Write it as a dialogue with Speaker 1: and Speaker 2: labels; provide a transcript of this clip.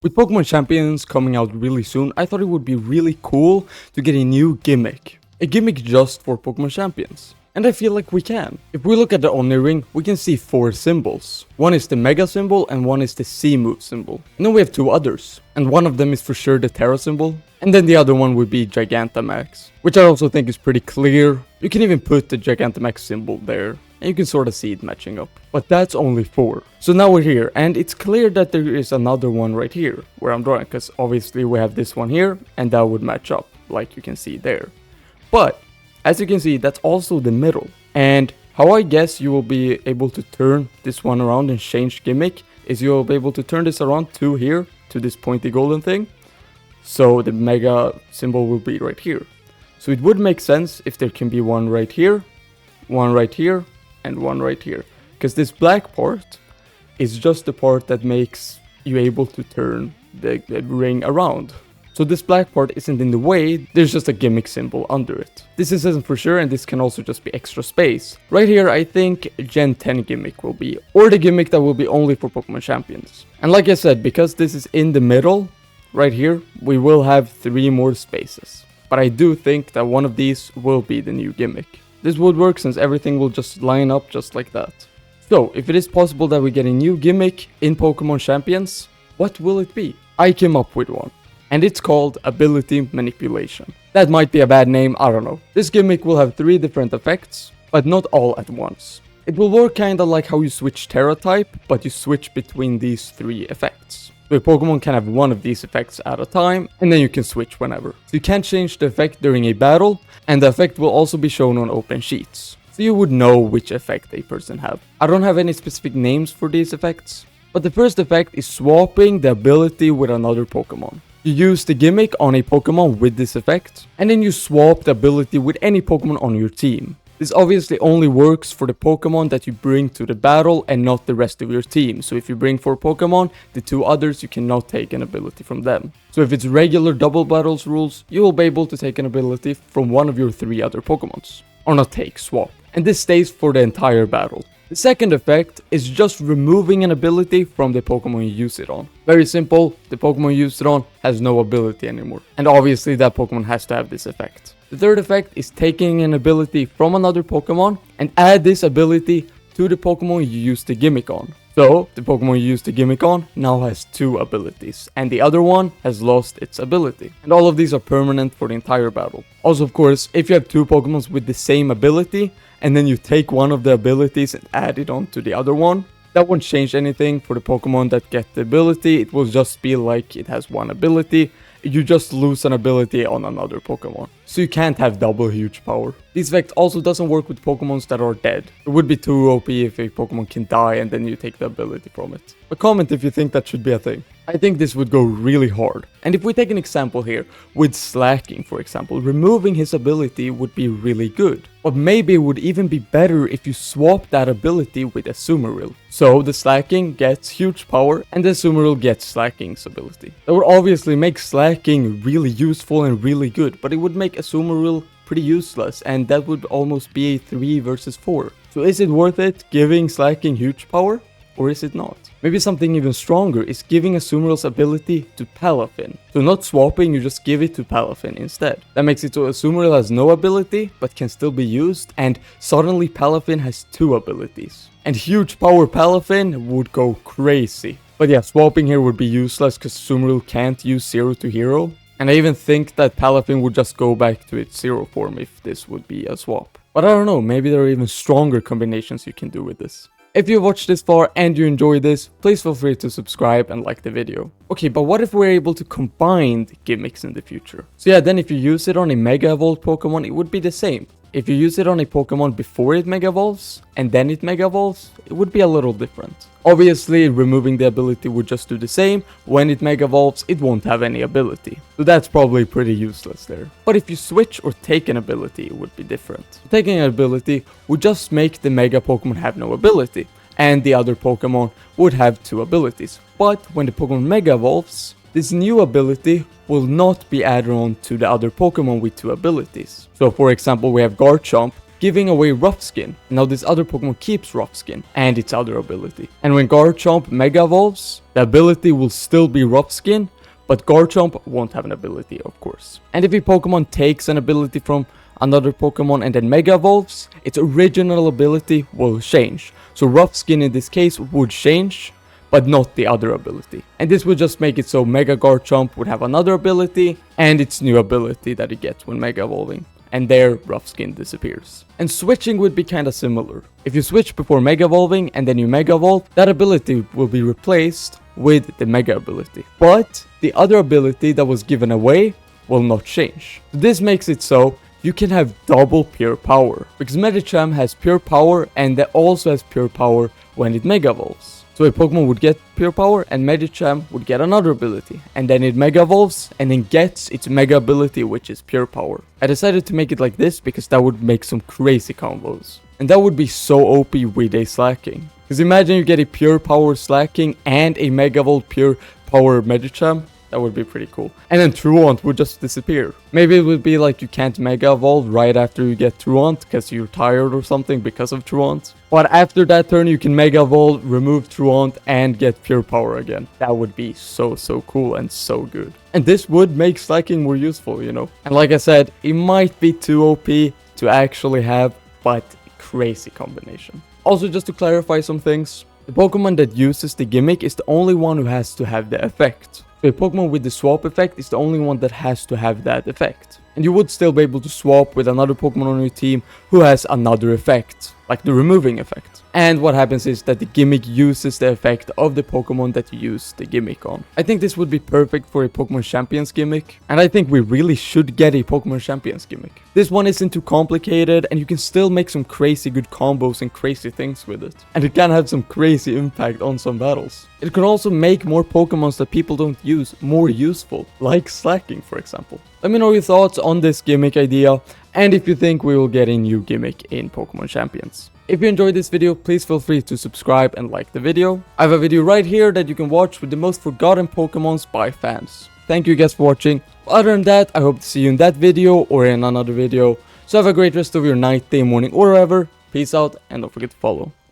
Speaker 1: With Pokemon Champions coming out really soon, I thought it would be really cool to get a new gimmick. A gimmick just for Pokemon Champions. And I feel like we can. If we look at the Oni ring, we can see 4 symbols. One is the Mega symbol and one is the C move symbol. And then we have 2 others. And one of them is for sure the Terra symbol. And then the other one would be Gigantamax, which I also think is pretty clear. You can even put the Gigantamax symbol there, and you can sort of see it matching up. But that's only 4. So now we're here, and it's clear that there is another one right here, where I'm drawing, because obviously we have this one here, and that would match up, like you can see there. But, as you can see, that's also the middle. And how I guess you will be able to turn this one around and change gimmick, is you'll be able to turn this around to here, to this pointy golden thing. So the Mega symbol will be right here. So it would make sense if there can be one right here, and one right here. Because this black part is just the part that makes you able to turn the ring around. So this black part isn't in the way, there's just a gimmick symbol under it. This isn't for sure, and this can also just be extra space. Right here I think Gen 10 gimmick will be, or the gimmick that will be only for Pokemon Champions. And like I said, because this is in the middle, right here, we will have 3 more spaces. But I do think that one of these will be the new gimmick. This would work since everything will just line up just like that. So, if it is possible that we get a new gimmick in Pokemon Champions, what will it be? I came up with one. And it's called Ability Manipulation. That might be a bad name, I don't know. This gimmick will have 3 different effects, but not all at once. It will work kinda like how you switch Terra type, but you switch between these 3 effects. So a Pokemon can have one of these effects at a time, and then you can switch whenever. So you can't change the effect during a battle, and the effect will also be shown on open sheets. So you would know which effect a person have. I don't have any specific names for these effects, but the first effect is swapping the ability with another Pokemon. You use the gimmick on a Pokemon with this effect, and then you swap the ability with any Pokemon on your team. This obviously only works for the Pokemon that you bring to the battle and not the rest of your team. So if you bring 4 Pokemon, the 2 others you cannot take an ability from them. So if it's regular double battles rules, you will be able to take an ability from one of your 3 other Pokemons. Or not take, swap. And this stays for the entire battle. The second effect is just removing an ability from the Pokemon you use it on. Very simple, the Pokemon you use it on has no ability anymore. And obviously that Pokemon has to have this effect. The third effect is taking an ability from another Pokemon and add this ability to the Pokemon you use the gimmick on. So, the Pokemon you use the gimmick on now has 2 abilities, and the other one has lost its ability. And all of these are permanent for the entire battle. Also, of course, if you have 2 Pokemons with the same ability, and then you take one of the abilities and add it on to the other one, that won't change anything for the Pokemon that get the ability. It will just be like it has one ability. You just lose an ability on another Pokemon. So you can't have double huge power. This effect also doesn't work with Pokemons that are dead. It would be too OP if a Pokemon can die and then you take the ability from it. But comment if you think that should be a thing. I think this would go really hard. And if we take an example here, with Slacking for example, removing his ability would be really good. But maybe it would even be better if you swap that ability with a Azumarill. So the Slacking gets huge power and the Azumarill gets Slacking's ability. That would obviously make Slacking really useful and really good, but it would make Azumarill pretty useless, and that would almost be a 3 versus 4. So is it worth it giving Slacking huge power? Or is it not? Maybe something even stronger is giving Azumarill's ability to Palafin. So not swapping, you just give it to Palafin instead. That makes it so Azumarill has no ability, but can still be used, and suddenly Palafin has 2 abilities. And huge power Palafin would go crazy. But yeah, swapping here would be useless because Azumarill can't use 0 to hero. And I even think that Palafin would just go back to its 0 form if this would be a swap. But I don't know, maybe there are even stronger combinations you can do with this. If you watched this far and you enjoyed this, please feel free to subscribe and like the video. Okay, but what if we're able to combine the gimmicks in the future? So yeah, then if you use it on a Mega Evolved Pokemon, it would be the same. If you use it on a Pokemon before it Mega Evolves, and then it Mega Evolves, it would be a little different. Obviously, removing the ability would just do the same. When it Mega Evolves, it won't have any ability. So that's probably pretty useless there. But if you switch or take an ability, it would be different. Taking an ability would just make the Mega Pokemon have no ability, and the other Pokemon would have 2 abilities. But when the Pokemon Mega Evolves, this new ability will not be added on to the other Pokemon with 2 abilities. So for example, we have Garchomp, giving away Rough Skin. Now this other Pokemon keeps Rough Skin and its other ability. And when Garchomp Mega Evolves, the ability will still be Rough Skin, but Garchomp won't have an ability, of course. And if a Pokemon takes an ability from another Pokemon and then Mega Evolves, its original ability will change. So Rough Skin in this case would change, but not the other ability. And this would just make it so Mega Garchomp would have another ability and its new ability that it gets when Mega Evolving. And there, Rough Skin disappears. And switching would be kinda similar. If you switch before Mega Evolving and then you Mega Evolve, that ability will be replaced with the Mega ability. But the other ability that was given away will not change. This makes it so you can have double pure power, because Medicham has pure power and it also has pure power when it Mega Evolves. So a Pokemon would get pure power and Medicham would get another ability, and then it Mega Evolves and then gets its Mega ability, which is pure power. I decided to make it like this because that would make some crazy combos. And that would be so OP with a Slacking. Because imagine you get a pure power Slacking and a Mega Evolved pure power Medicham. That would be pretty cool. And then Truant would just disappear. Maybe it would be like you can't Mega Evolve right after you get Truant because you're tired or something because of Truant. But after that turn you can Mega Evolve, remove Truant and get pure power again. That would be so cool and so good. And this would make Slacking more useful, you know. And like I said, it might be too OP to actually have, but crazy combination. Also, just to clarify some things, the Pokemon that uses the Gimmick is the only one who has to have the effect. So a Pokemon with the swap effect is the only one that has to have that effect. And you would still be able to swap with another Pokemon on your team who has another effect, like the removing effect. And what happens is that the Gimmick uses the effect of the Pokemon that you use the Gimmick on. I think this would be perfect for a Pokemon Champions Gimmick, and I think we really should get a Pokemon Champions Gimmick. This one isn't too complicated, and you can still make some crazy good combos and crazy things with it. And it can have some crazy impact on some battles. It can also make more Pokemons that people don't use more useful, like Slacking for example. Let me know your thoughts on this Gimmick idea, and if you think we will get a new Gimmick in Pokemon Champions. If you enjoyed this video, please feel free to subscribe and like the video. I have a video right here that you can watch with the most forgotten Pokemons by fans. Thank you guys for watching. Other than that, I hope to see you in that video or in another video. So have a great rest of your night, day, morning, or wherever. Peace out, and don't forget to follow.